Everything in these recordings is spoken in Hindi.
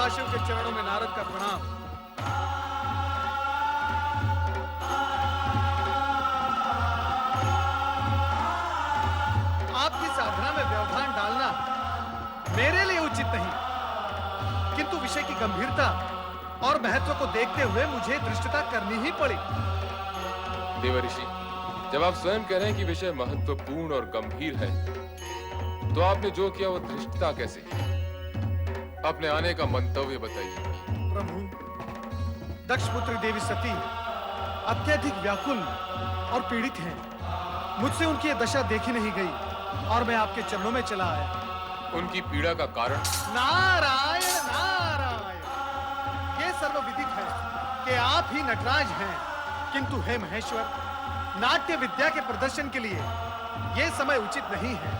सदाशिव के चरणों में नारद का प्रणाम। आपकी साधना में व्यवधान डालना मेरे लिए उचित नहीं, किंतु विषय की गंभीरता और महत्व को देखते हुए मुझे धृष्टता करनी ही पड़ी। देवर्षि, जब आप स्वयं कह रहे हैं कि विषय महत्वपूर्ण और गंभीर है, तो आपने जो किया वो धृष्टता कैसे? अपने आने का मंतव्य बताइए। प्रभु, दक्षपुत्री देवी सती अत्यधिक व्याकुल और पीड़ित हैं। मुझसे उनकी ये दशा देखी नहीं गई और मैं आपके चरणों में चला आया। उनकी पीड़ा का कारण? नारायण नारायण, ये सर्वविदित है कि आप ही नटराज हैं, किंतु हे महेश्वर, नाट्य विद्या के प्रदर्शन के लिए यह समय उचित नहीं है।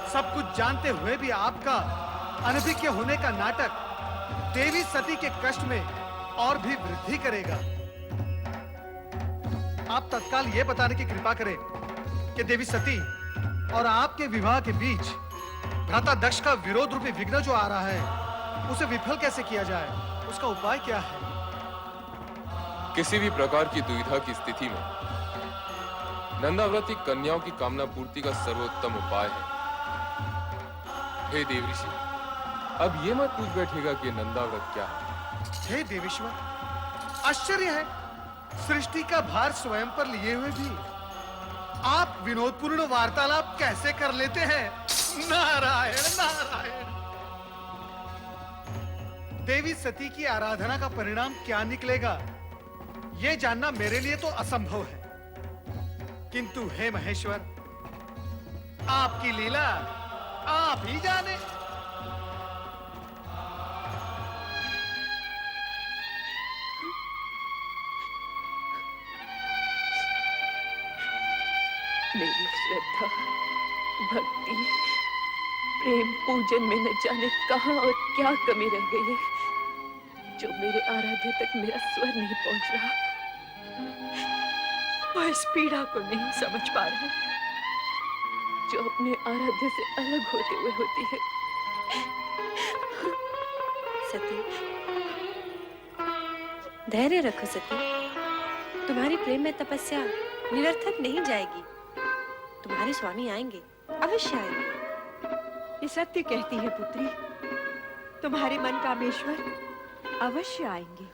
सब कुछ जानते हुए भी आपका अनभिज्ञ होने का नाटक देवी सती के कष्ट में और भी वृद्धि करेगा। आप तत्काल यह बताने की कृपा करें कि देवी सती और आपके विवाह के बीच भ्राता दक्ष का विरोध रूपी विघ्न जो आ रहा है, उसे विफल कैसे किया जाए? उसका उपाय क्या है? किसी भी प्रकार की दुविधा की स्थिति में नंदाव्रती कन्याओं की कामना पूर्ति का सर्वोत्तम उपाय है। हे देवऋषि, अब ये मत पूछ बैठेगा कि नंदाव्रत क्या है। हे देवेश्वर, आश्चर्य है, सृष्टि का भार स्वयं पर लिए हुए भी आप विनोदपूर्ण वार्तालाप कैसे कर लेते हैं? नारायण नारायण। देवी सती की आराधना का परिणाम क्या निकलेगा, यह जानना मेरे लिए तो असंभव है, किंतु हे महेश्वर, आपकी लीला आप ही जाने। मेरी श्रद्धा, भक्ति, प्रेम, पूजन में न जाने कहां और क्या कमी रह गई है, जो मेरे आराध्य तक मेरा स्वर नहीं पहुंच रहा। वह इस पीड़ा को नहीं समझ पा रहा जो अपने आराध्य से अलग होते हुए होती है। सती, धैर्य रखो सती। तुम्हारी प्रेम में तपस्या निरर्थक नहीं जाएगी। तुम्हारे स्वामी आएंगे, अवश्य आएंगे। ये सत्य कहती है पुत्री, तुम्हारे मन कामेश्वर अवश्य आएंगे,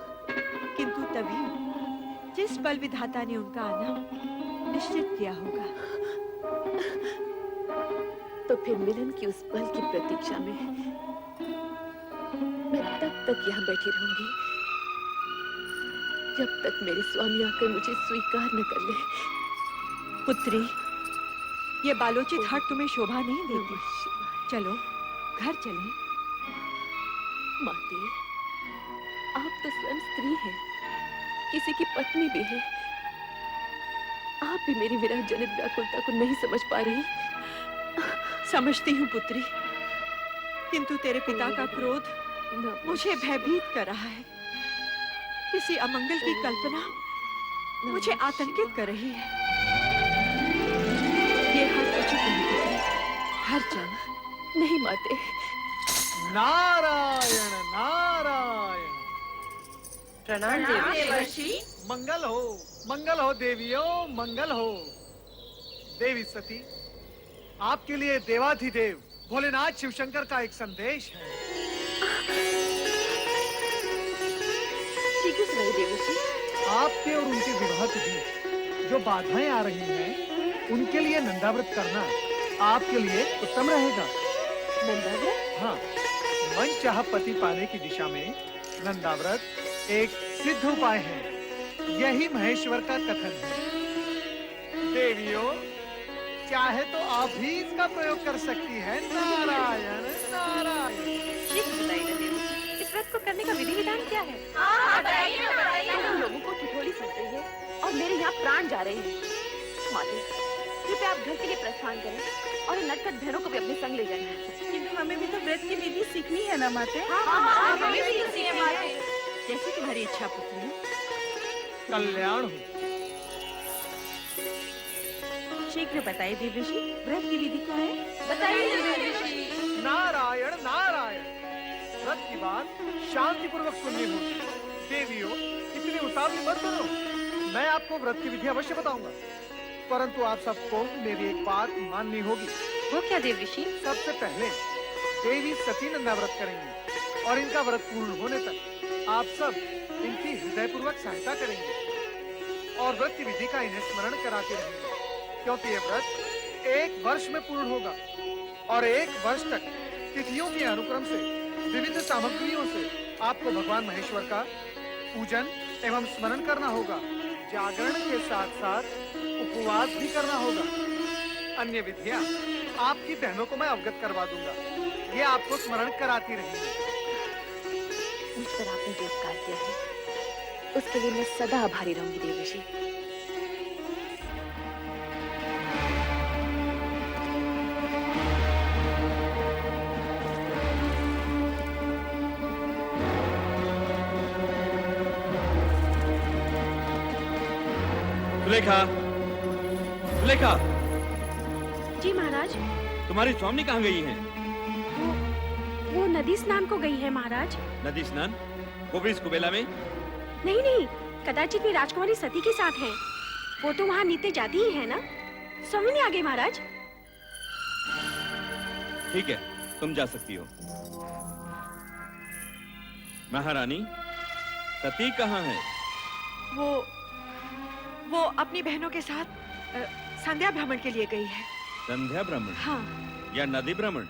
किंतु तभी जिस पल विधाता ने उनका आना निश्चित किया होगा। तो फिर मिलन की उस पल की प्रतीक्षा में मैं तब तक यहाँ बैठी रहूंगी जब तक मेरे स्वामी आकर मुझे स्वीकार न कर ले। पुत्री, ये बालोचित हट तुम्हें शोभा नहीं देती। चलो घर चलें। माते, आप तो स्वयं स्त्री हैं, किसी की पत्नी भी है। आप भी मेरी विरह जनित व्याकुलता को नहीं समझ पा रही। समझती हूँ पुत्री, किंतु तेरे पिता का क्रोध मुझे भयभीत कर रहा है। किसी अमंगल की कल्पना मुझे आतंकित कर रही है। ये हर उचित नहीं पुत्री, घर चल। नहीं माते। नारायण नारायण। प्रणाम देवर्षि। मंगल हो देवियों, मंगल हो। देवी सती, आपके लिए देवाधिदेव भोलेनाथ शिवशंकर का एक संदेश है। शीघ्र सुनाइए देवर्षि। आपके और उनके विवाह के बीच जो बाधाएं आ रही हैं, उनके लिए नंदाव्रत करना आपके लिए उत्तम रहेगा। नंदाव्रत? हाँ, मनचाहा पति पाने की दिशा में नंदाव्रत एक सिद्ध उपाय है। यही महेश्वर का कथन है। देवियों, चाहे तो आप भी इसका प्रयोग कर सकती हैं। नारायण नारायण। शीघ्र बताइए देवर्षि, इस व्रत को करने का विधि विधान क्या है? तुम लोगों को ठिठोली सुन रही है और मेरे यहाँ प्राण जा रहे हैं। माते, कृपया आप घर के लिए प्रस्थान करें और इन नटखट बहनों को भी अपने संग ले जाएं। किंतु हमें भी तो व्रत की विधि सीखनी है ना माते। हाँ, हमें भी सीखनी है माते। जैसे तुम्हारी इच्छा पुत्री। कल्याण हो। शीघ्र बताइए देवर्षि, व्रत की विधि क्या है? बताइए देवर्षि। नारायण नारायण। व्रत की बात शांतिपूर्वक सुननी होगी। देवियों, इतनी उतावली मत करो। मैं आपको व्रत की विधि अवश्य बताऊंगा, परंतु आप सबको मेरी एक बात माननी होगी। वो क्या देवऋषि? सबसे पहले देवी सती नंदा व्रत करेंगी और इनका व्रत पूर्ण होने तक आप सब इनकी हृदयपूर्वक सहायता करेंगे और व्रत की विधि का इन्हें स्मरण कराते रहेंगे, क्योंकि ये व्रत 1 वर्ष में पूर्ण होगा और 1 वर्ष तक तिथियों के अनुक्रम से विविध सामग्रियों से आपको भगवान महेश्वर का पूजन एवं स्मरण करना होगा। जागरण के साथ साथ उपवास भी करना होगा। अन्य विधियां आपकी बहनों को मैं अवगत करवा दूंगा, ये आपको स्मरण कराती रहेंगी। मुझ पर आपने जो उपकार किया है उसके लिए मैं सदा आभारी रहूंगी देवऋषि। सुलेखा, सुलेखा, जी महाराज। तुम्हारी स्वामी कहाँ गई हैं? वो नदी स्नान को गई है महाराज। नदी स्नान? वो भी इस कुबेला में? नहीं नहीं, कदाचित वे राजकुमारी सती के साथ हैं। वो तो वहाँ नित्य जाती ही है ना। स्वामी ने आ गए महाराज। ठीक है, तुम जा सकती हो। महारानी, सती कहाँ है? वो अपनी बहनों के साथ संध्या भ्रमण के लिए गई है। संध्या भ्रमण? हाँ। या नदी भ्रमण?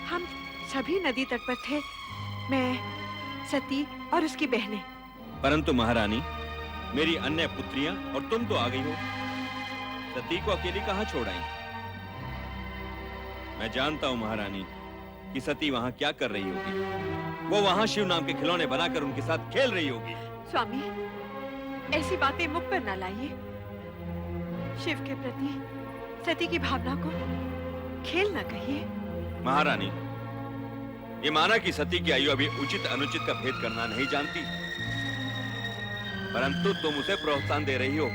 हम सभी नदी तट पर थे, मैं, सती और उसकी बहनें। परंतु महारानी, मेरी अन्य पुत्रियां और तुम तो आ गई हो। सती को अकेली कहाँ छोड़ आई? मैं जानता हूँ महारानी कि सती वहाँ क्या कर रही होगी। वो वहाँ शिव नाम के खिलौने बनाकर उनके साथ खेल रही होगी। स्वामी, ऐसी बातें मुख पर ना लाइए। शिव के प्रति सती की भावना को खेल ना कहिए। महारानी, ये माना कि सती की आयु अभी उचित अनुचित का भेद करना नहीं जानती, परंतु तुम उसे प्रोत्साहन दे रही हो।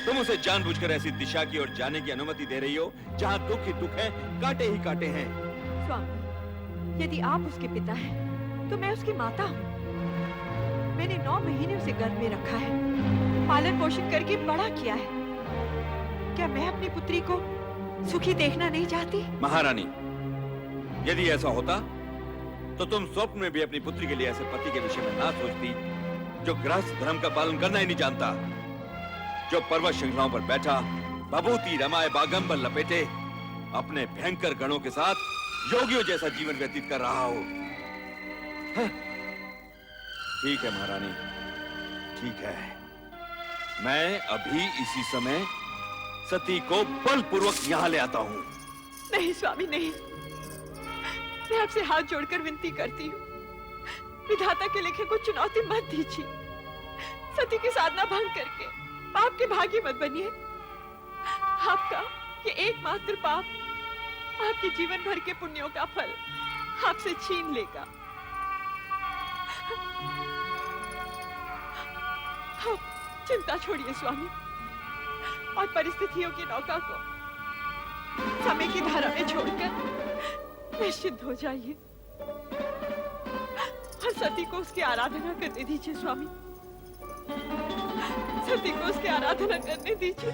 तुम उसे जानबूझकर ऐसी दिशा की ओर जाने की अनुमति दे रही हो जहां दुख ही दुख है, कांटे ही कांटे हैं। स्वामी, यदि आप उसके पिता हैं, तो मैं उसकी माता हूँ। मैंने 9 महीने उसे गर्भ में रखा है, पालन पोषण करके बड़ा किया है। क्या मैं अपनी पुत्री को सुखी देखना नहीं चाहती? महारानी, यदि ऐसा होता तो तुम स्वप्न में भी अपनी पुत्री के लिए ऐसे पति के विषय में ना सोचती जो गृहस्थ धर्म का पालन करना ही नहीं जानता, जो पर्वत श्रृंखलाओं पर बैठा भभूति रमाए बागंबर लपेटे अपने भयंकर गणों के साथ योगियों जैसा जीवन व्यतीत कर रहा हो। ठीक है महारानी, ठीक है। मैं अभी इसी समय सती को बलपूर्वक यहाँ ले आता हूँ। नहीं स्वामी, नहीं। मैं आपसे हाथ जोड़कर विनती करती हूँ, विधाता के लिखे को चुनौती मत दीजिए। सती की साधना भंग करके पाप के भागी मत बनिए। आपका ये एकमात्र पाप आपके जीवन भर के पुण्यों का फल आपसे छीन लेगा। आप चिंता छोड़िए स्वामी, और परिस्थितियों की नौका को समय की धारा में छोड़कर निश्चिंत हो जाइए और सती को उसकी आराधना करने दीजिए। स्वामी, सती को उसकी आराधना करने दीजिए।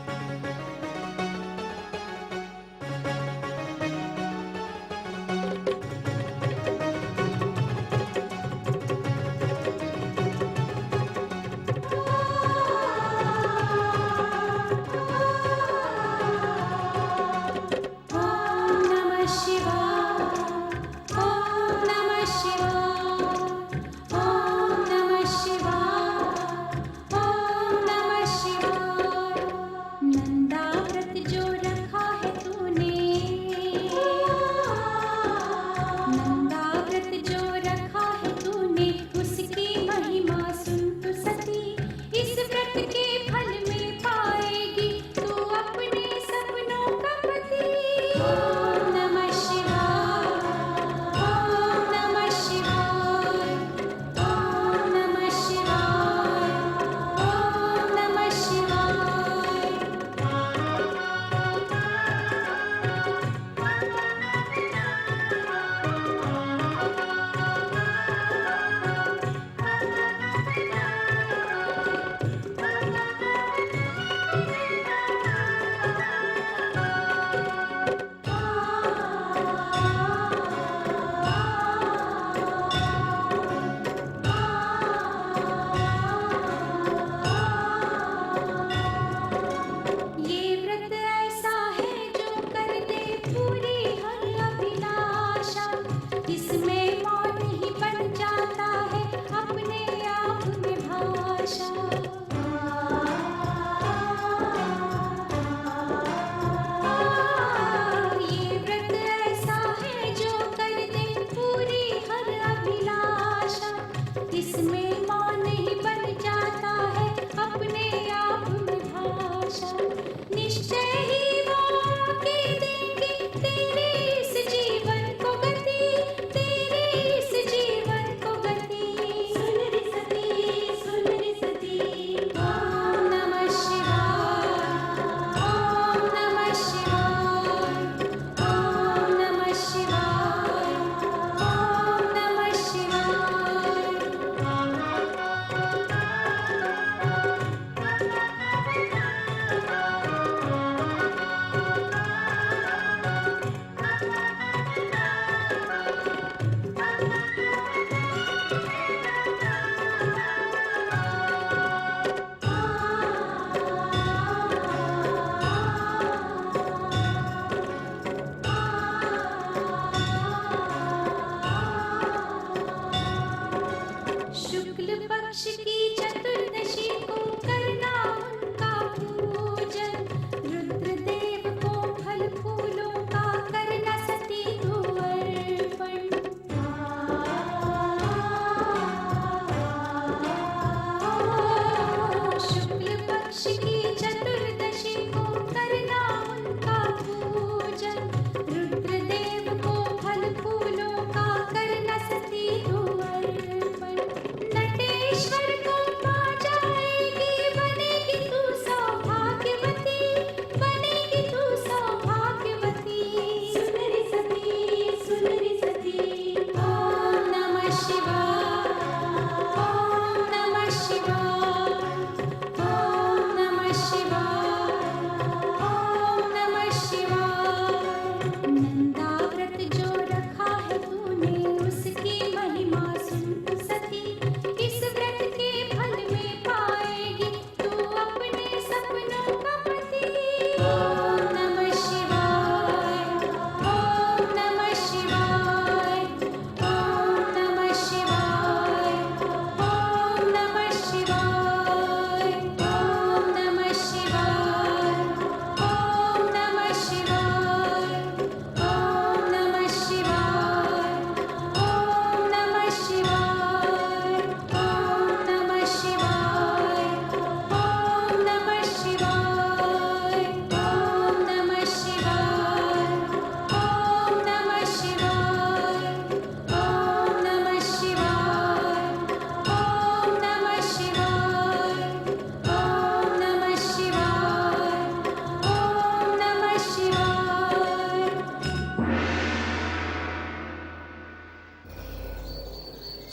नंदा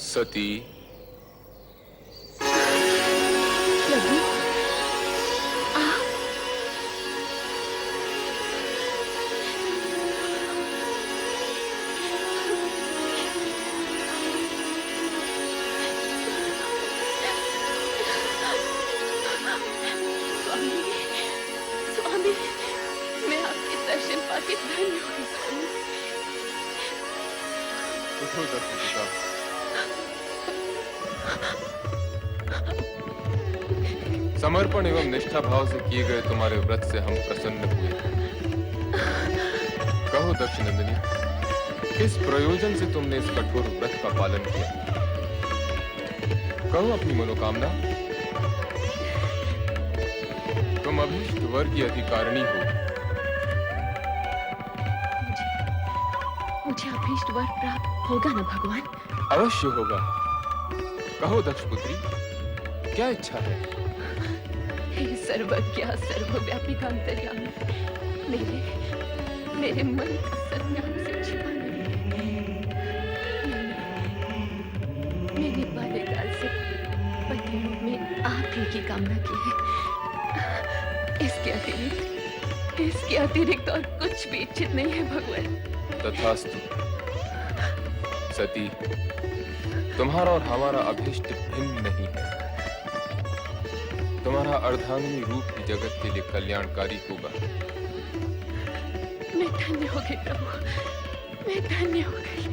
सती, प्रभु आप स्वामी, स्वामी, मैं आपके दर्शन पाके धन्य हुई स्वामी। उठो दक्ष पिता। समर्पण एवं निष्ठा भाव से किए गए तुम्हारे व्रत से हम प्रसन्न हुए। कहो दक्ष नंदिनी, किस प्रयोजन से तुमने इस कठोर व्रत का पालन किया? कहो अपनी मनोकामना। तुम अभीष्ट वर की अधिकारिणी हो। मुझे अभीष्ट वर प्राप्त होगा ना भगवान? अवश्य होगा। कहो दक्ष पुत्री, क्या इच्छा है? हे सर्वज्ञ सर्वव्यापी का अंतर्यामी, मेरे मन का सज्ञान से छिपा नहीं। मैंने बाल्यकाल से पति रूप में आप ही की कामना की है। इसके अतिरिक्त और कुछ भी इच्छित नहीं है भगवान। तथास्तु। सती, तुम्हारा और हमारा अभीष्ट भिन्न नहीं है। तुम्हारा अर्धांगिनी रूप ही जगत के लिए कल्याणकारी होगा। मैं धन्य हो गई प्रभु, मैं धन्य हो गई।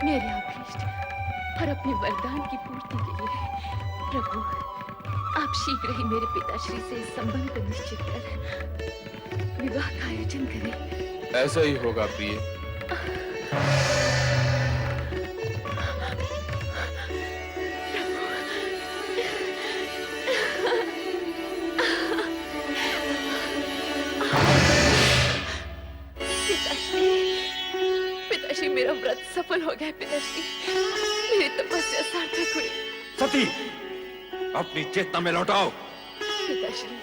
मेरे अभीष्ट और अपने वरदान की पूर्ति के लिए प्रभु आप शीघ्र ही मेरे पिताश्री से इस संबंध को निश्चित कर विवाह का आयोजन करें। ऐसा ही होगा प्रिय। पिताश्री, मेरा व्रत सफल हो गया। पिताश्री, मेरी तपस्या सार्थक हुई। सती, अपनी चेतना में लौटाओ। पिताश्री,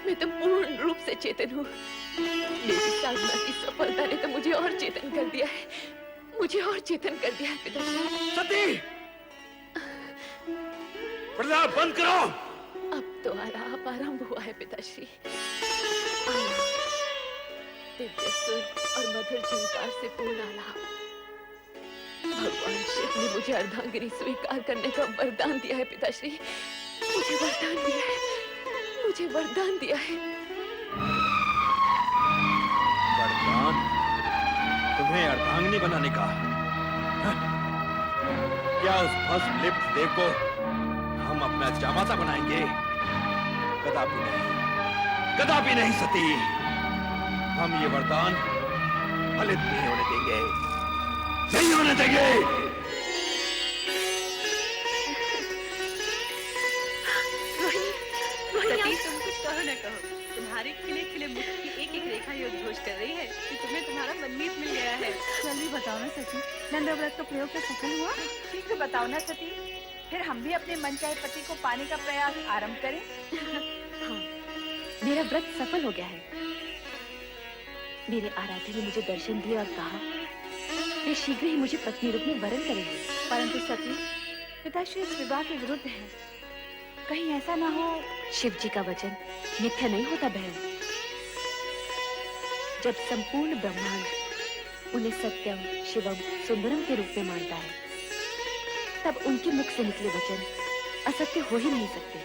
मैं तो पूर्ण रूप से चेतन हूँ। मेरी साधना की सफलता ने तो मुझे और चेतन कर दिया है, मुझे और चेतन कर दिया है पिताश्री। सती, प्रलाप बंद करो। अब तो आलाप आरंभ हुआ है पिताश्री। दिव्य सुर और मधुर झंकार से पूर्ण आलाप। भगवान शिव ने मुझे अर्धांगिनी स्वीकार करने का वरदान दिया है पिताश्री। मुझे वरदान दिया है, मुझे वरदान दिया है। वरदान? तुम्हें अर्धांगिनी बनाने का? हाँ? क्या उस भस्म लिप्त देव को हम अपना जामाता बनाएंगे? कदापि नहीं, कदापि नहीं सती। हम ये वरदान फलित नहीं होने देंगे, नहीं होने देंगे। सती, तुम कुछ कहो न कहो, तुम्हारे खिले खिले मुख की एक एक रेखा ये उद्घोष कर रही है कि तुम्हें तुम्हारा मनमीत मिल गया है। जल्दी बताओ ना सती, नंदाव्रत का प्रयोग तो सफल हुआ? शीघ्र बताओ ना सती, फिर हम भी अपने मनचाहे पति को पाने का प्रयास आरंभ करें। हाँ, मेरा व्रत सफल हो गया है। मेरे आराध्य ने मुझे दर्शन दिया और कहा वे शीघ्र ही मुझे पत्नी रूप में वरण करेंगे। परंतु सती, पिताश्री इस विवाह के विरुद्ध है। कहीं ऐसा ना हो। शिव जी का वचन मिथ्या नहीं होता बहन। जब संपूर्ण ब्रह्मांड उन्हें सत्यम शिवम सुंदरम के रूप में मानता है, तब उनके मुख से निकले वचन असत्य हो ही नहीं सकते।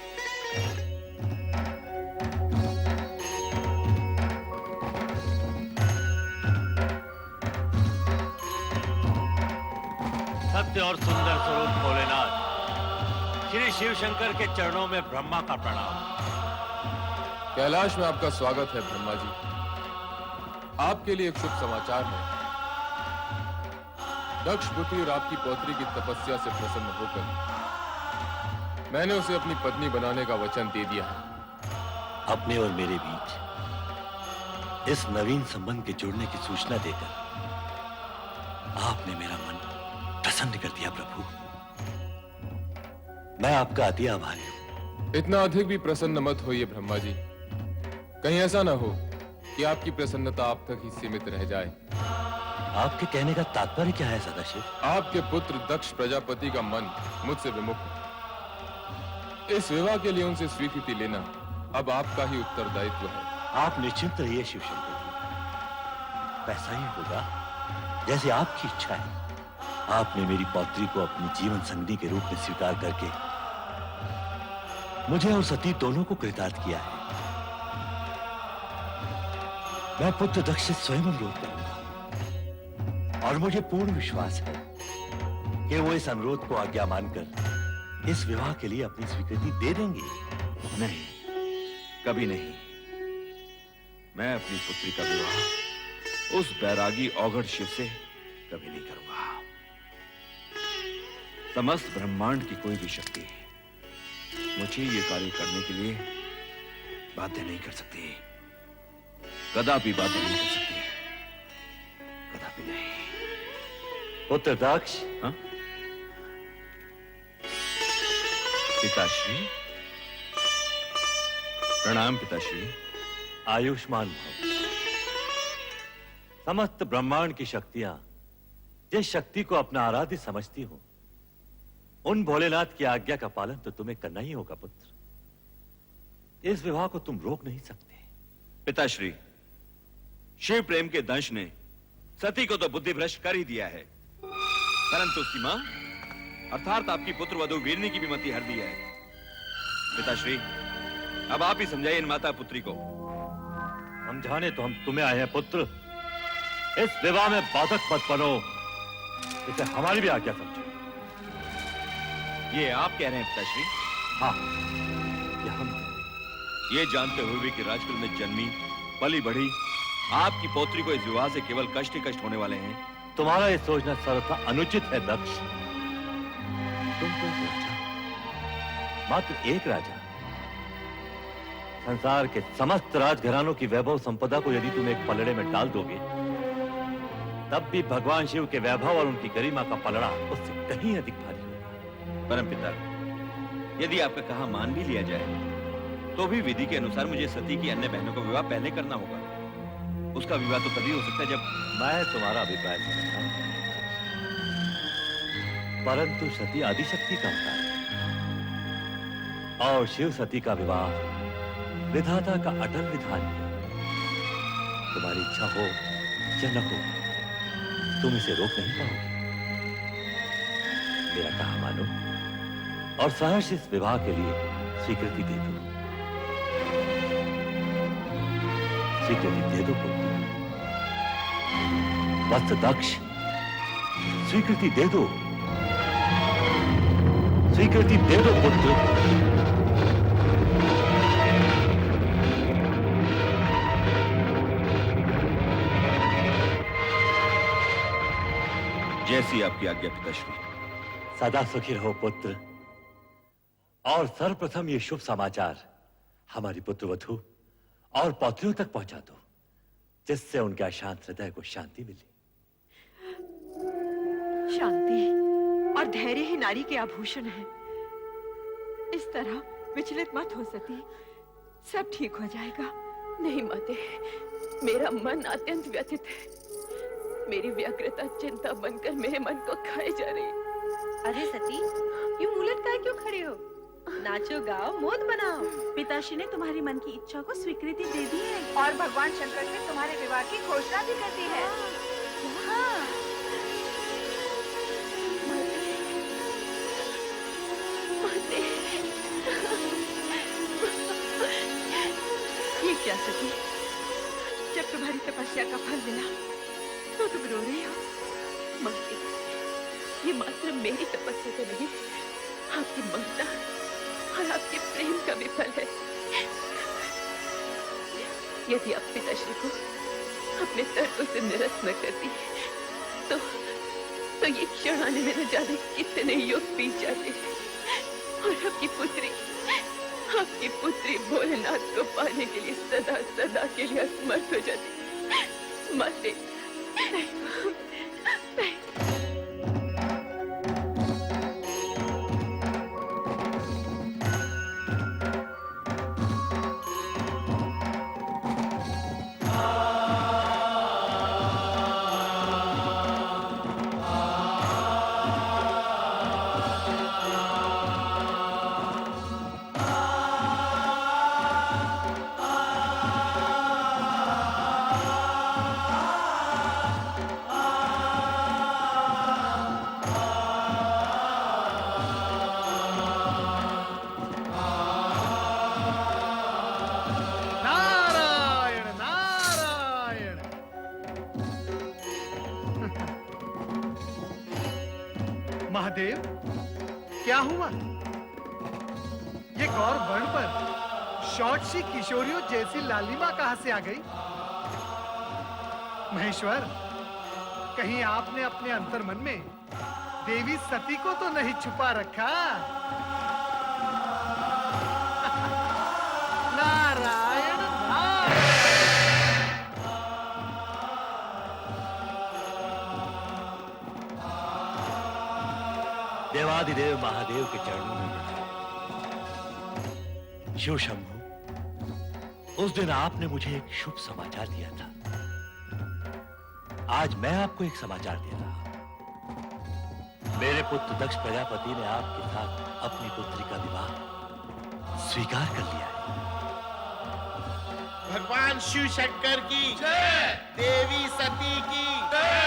सत्य और सुंदर स्वरूप भोलेनाथ, श्री शिव शंकर के चरणों में ब्रह्मा का प्रणाम। कैलाश में आपका स्वागत है ब्रह्मा जी। आपके लिए एक शुभ समाचार है। दक्ष पुत्री और आपकी पौत्री की तपस्या से प्रसन्न होकर मैंने उसे अपनी पत्नी बनाने का वचन दे दिया है। अपने और मेरे बीच इस नवीन संबंध के जुड़ने की सूचना देकर आपने मेरा मन प्रसन्न कर दिया प्रभु। मैं आपका अति आभारी हूं। इतना अधिक भी प्रसन्न मत होइए ब्रह्मा जी। कहीं ऐसा ना हो कि आपकी प्रसन्नता आप तक ही सीमित रह जाए। आपके कहने का तात्पर्य क्या है सदाशिव? आपके पुत्र दक्ष प्रजापति का मन मुझसे विमुख है। इस विवाह के लिए उनसे स्वीकृति लेना अब आपका ही उत्तरदायित्व है। आप निश्चिंत रहिए शिवशंकर जी, वैसा ही होगा जैसे आपकी इच्छा है। आपने मेरी पौत्री को अपनी जीवन संगनी के रूप में स्वीकार करके मुझे और सती दोनों को कृतार्थ किया है। मैं पुत्र दक्ष से स्वयं अनुरोध करूंगा और मुझे पूर्ण विश्वास है कि वो इस अनुरोध को आज्ञा मानकर इस विवाह के लिए अपनी स्वीकृति दे देंगे। नहीं, कभी नहीं। मैं अपनी पुत्री का विवाह उस बैरागी औघड़ शिव से कभी नहीं करूंगा। समस्त ब्रह्मांड की कोई भी शक्ति मुझे ये कार्य करने के लिए बाध्य नहीं कर सकती, कदापि बाध्य नहीं कर सकती, कदापि नहीं। पुत्र दक्ष, हाँ? पिताश्री, प्रणाम पिताश्री। आयुष्मान भव। समस्त ब्रह्मांड की शक्तियां जिस शक्ति को अपना आराध्य समझती हो, उन भोलेनाथ की आज्ञा का पालन तो तुम्हें करना ही होगा पुत्र। इस विवाह को तुम रोक नहीं सकते। पिताश्री, शिव प्रेम के दंश ने सती को तो बुद्धि भ्रष्ट कर ही दिया है, परंतु उसकी मां अर्थात आपकी पुत्र वधु वीरनी की भी मति हर दी है। पिताश्री, अब आप ही समझाइए इन माता पुत्री को। समझाने तो हम तुम्हें आए हैं पुत्र। इस विवाह में बाधक मत बनो, इसे हमारी भी आज्ञा समझो। ये आप कह रहे हैं पिताश्री? हाँ, ये हम। ये जानते हुए भी कि राजकुल में जन्मी पली बढ़ी आपकी पौत्री को इस विवाह से केवल कष्ट ही कष्ट होने वाले हैं। तुम्हारा ये सोचना सर्वथा अनुचित है दक्ष। तुम तो एक राजा, मात्र एक राजा। संसार के समस्त राजघरानों की वैभव संपदा को यदि तुम एक पलड़े में डाल दोगे, तब भी भगवान शिव के वैभव और उनकी गरिमा का पलड़ा उससे कहीं अधिक भारी होगा। परमपिता, यदि आपका कहा मान भी लिया जाए तो भी विधि के अनुसार मुझे सती की अन्य बहनों का विवाह पहले करना होगा। उसका विवाह तो तभी हो सकता है जब मैं तुम्हारा अभिप्राय समझता हूं, परंतु सती आदिशक्ति का अवतार है और शिव सती का विवाह विधाता का अटल विधान है। तुम्हारी इच्छा हो या न हो, तुम इसे रोक नहीं पाओगे। मेरा कहा मानो और सहर्ष इस विवाह के लिए स्वीकृति दे दो। स्वीकृति दे दो पुत्र। वत्स दक्ष, स्वीकृति दे दो, स्वीकृति दे दो पुत्र। जैसी आपकी आज्ञा पिताश्री। सदा सुखी रहो पुत्र। और सर्वप्रथम ये शुभ समाचार हमारी पुत्रवधू और पौत्रियों तक पहुंचा दो, जिससे उनके अशांत हृदय को शांति मिले। शांति और धैर्य ही नारी के आभूषण है। इस तरह विचलित मत हो सती, सब ठीक हो जाएगा। नहीं माते, मेरा मन अत्यंत व्यथित है। मेरी व्यग्रता चिंता बनकर मेरे मन को खाए जा रही है। अरे सती, यूं उलट कर क्यों खड़े हो? नाचो गाओ, मोद बनाओ। पिताश्री ने तुम्हारी मन की इच्छा को स्वीकृति दे दी है और भगवान शंकर से तुम्हारे विवाह की घोषणा भी कर दी है। हाँ। माते, ये क्या सती, जब तुम्हारी तपस्या का फल मिला तो तुम रो रही हो? माते, ये मात्र मेरी तपस्या तो नहीं, आपकी ममता और आपके प्रेम का भी फल है। यदि आप पिताश्री को अपने तर्कों से निरस्त न करती तो ये क्षण आने में न जाने कितने युग बीत जाते और आपकी पुत्री भोलेनाथ को पाने के लिए सदा सदा के लिए असमर्थ हो जाती। माते, महादेव, क्या हुआ? ये गौर वर्ण पर शॉर्ट सी किशोरियों जैसी लालिमा कहां से आ गई? महेश्वर, कहीं आपने अपने अंतर्मन में देवी सती को तो नहीं छुपा रखा? नारायण नारायण। देवादिदेव महादेव के चरणों में शिव शंभु, उस दिन आपने मुझे एक शुभ समाचार दिया था। आज मैं आपको एक समाचार दे रहा हूं। मेरे पुत्र दक्ष प्रजापति ने आपके साथ अपनी पुत्री का विवाह स्वीकार कर लिया है। भगवान शिव शंकर की जय, देवी सती की जय,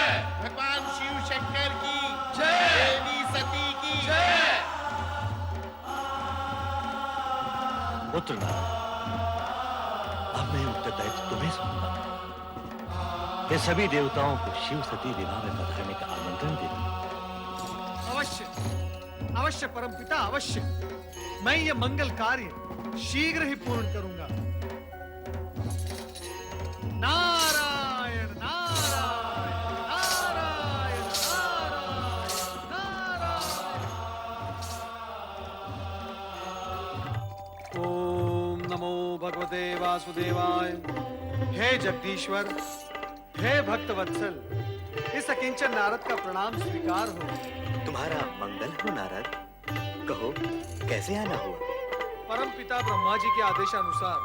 भगवान शिव शंकर की जय, देवी सती की जय। पुत्र नारद, अब मैं उत्तरदायित्व तुम्हें सौंपता हूं। ये सभी देवताओं को शिव सती विवाह में पधारने का आमंत्रण देता हूं। अवश्य, अवश्य परमपिता, अवश्य। मैं ये मंगल कार्य शीघ्र ही पूर्ण करूंगा। नारायण नारायण नारायण नारायण। ओम नमो भगवते वासुदेवाय। हे जगदीश्वर, हे भक्तवत्सल, इस अकिंचन नारद का प्रणाम स्वीकार हो। तुम्हारा मंगल हो नारद, कहो कैसे आना हुआ? परमपिता ब्रह्मा जी के आदेशानुसार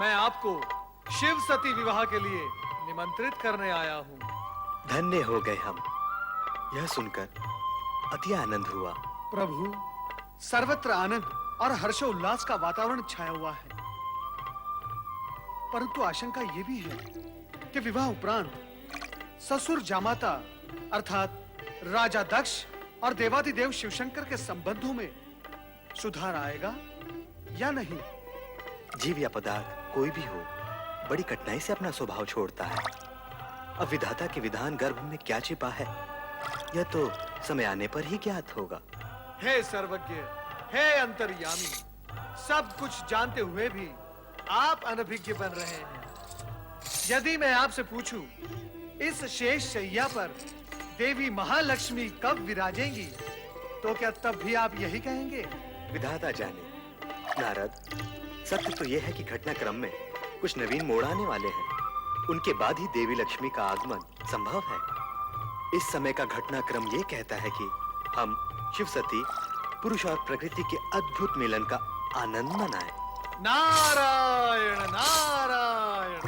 मैं आपको शिव सती विवाह के लिए निमंत्रित करने आया हूँ। धन्य हो गए हम, यह सुनकर अति आनंद हुआ। प्रभु, सर्वत्र आनंद और हर्षोल्लास का वातावरण छाया हुआ है, परंतु आशंका ये भी है कि विवाह उपरांत ससुर जामाता अर्थात राजा दक्ष और देवादिदेव शिवशंकर के संबंधों में सुधार आएगा या नहीं? जीव या पदार्थ कोई भी हो, बड़ी कठिनाई से अपना स्वभाव छोड़ता है। अब विधाता के विधान गर्भ में क्या छिपा है, यह तो समय आने पर ही ज्ञात होगा। हे सर्वज्ञ, हे अंतर्यामी, सब कुछ जानते हुए भी आप अनभिज्ञ बन रहे हैं। यदि मैं आपसे पूछूं, इस शेष शैया पर देवी महालक्ष्मी कब विराजेंगी, तो क्या तब भी आप यही कहेंगे? विधाता जाने। नारद, सत्य तो यह है कि घटनाक्रम में कुछ नवीन मोड़ आने वाले हैं। उनके बाद ही देवी लक्ष्मी का आगमन संभव है। इस समय का घटनाक्रम ये कहता है कि हम शिव सती, पुरुष और प्रकृति के अद्भुत मिलन का आनंद मनाएं। नारायण नारायण।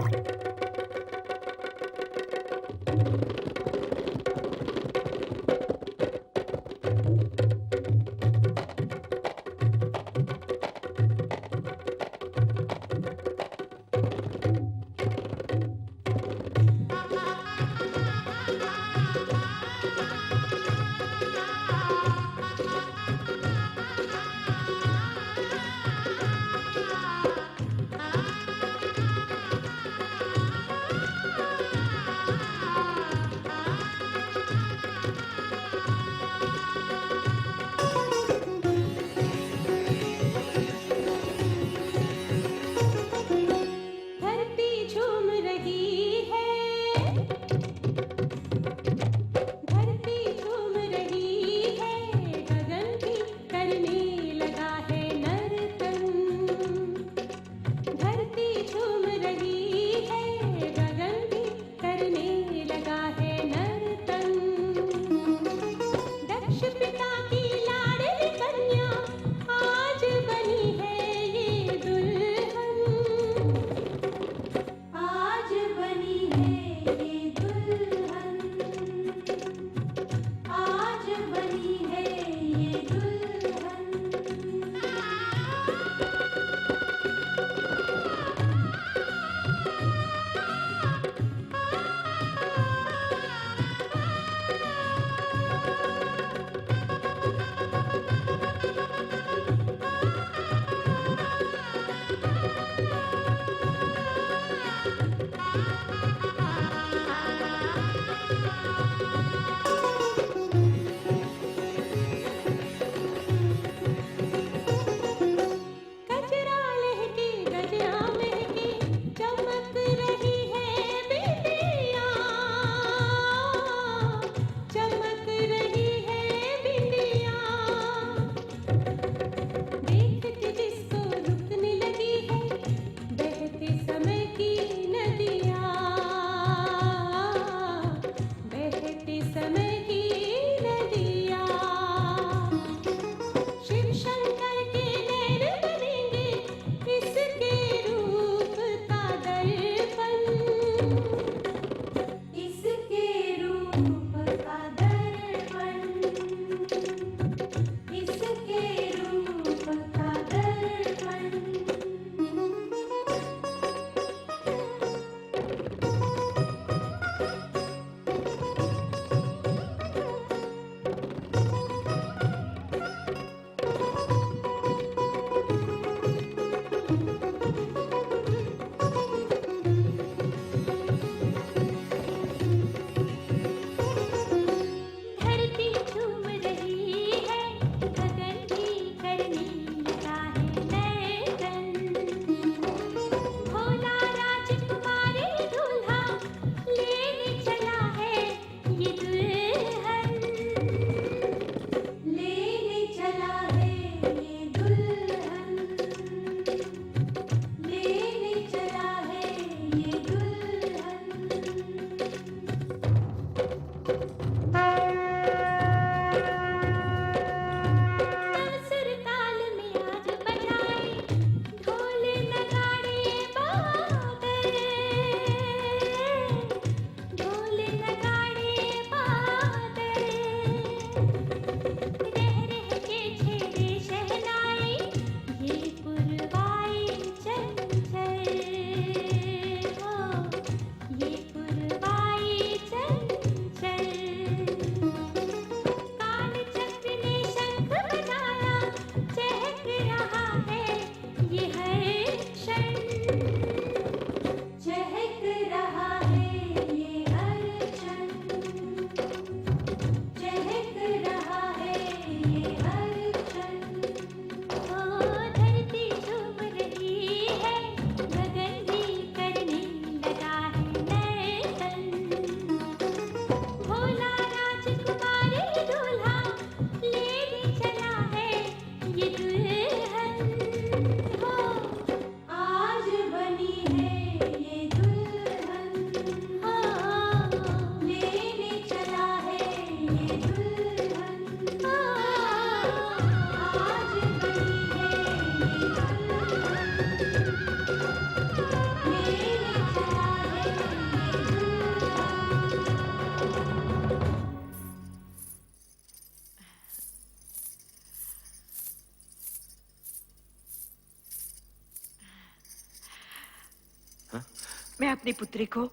मैं अपनी पुत्री को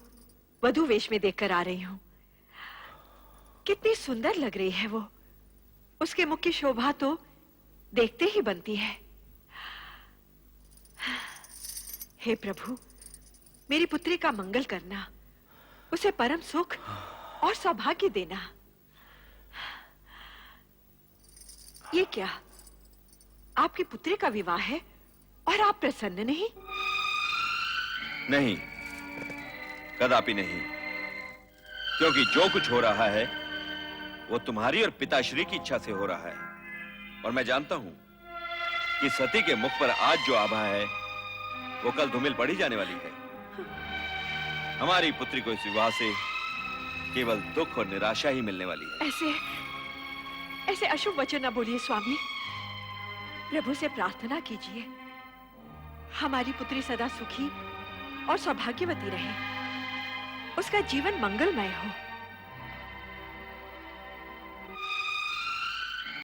वधू वेश में देखकर आ रही हूँ। कितनी सुंदर लग रही है वो। उसके मुख की शोभा तो देखते ही बनती है। हे प्रभु, मेरी पुत्री का मंगल करना, उसे परम सुख और सौभाग्य देना। ये क्या, आपकी पुत्री का विवाह है और आप प्रसन्न नहीं? नहीं, कदापि नहीं। क्योंकि जो कुछ हो रहा है वो तुम्हारी और पिताश्री की इच्छा से हो रहा है। और मैं जानता हूं कि सती के मुख पर आज जो आभा है वो कल धूमिल पड़ी जाने वाली है। हमारी पुत्री को इस विवाह से केवल दुख और निराशा ही मिलने वाली है। ऐसे अशुभ वचन न बोलिए स्वामी। प्रभु से प्रार्थना कीजिए, हमारी पुत्री सदा सुखी और सौभाग्यवती रहे, उसका जीवन मंगलमय हो।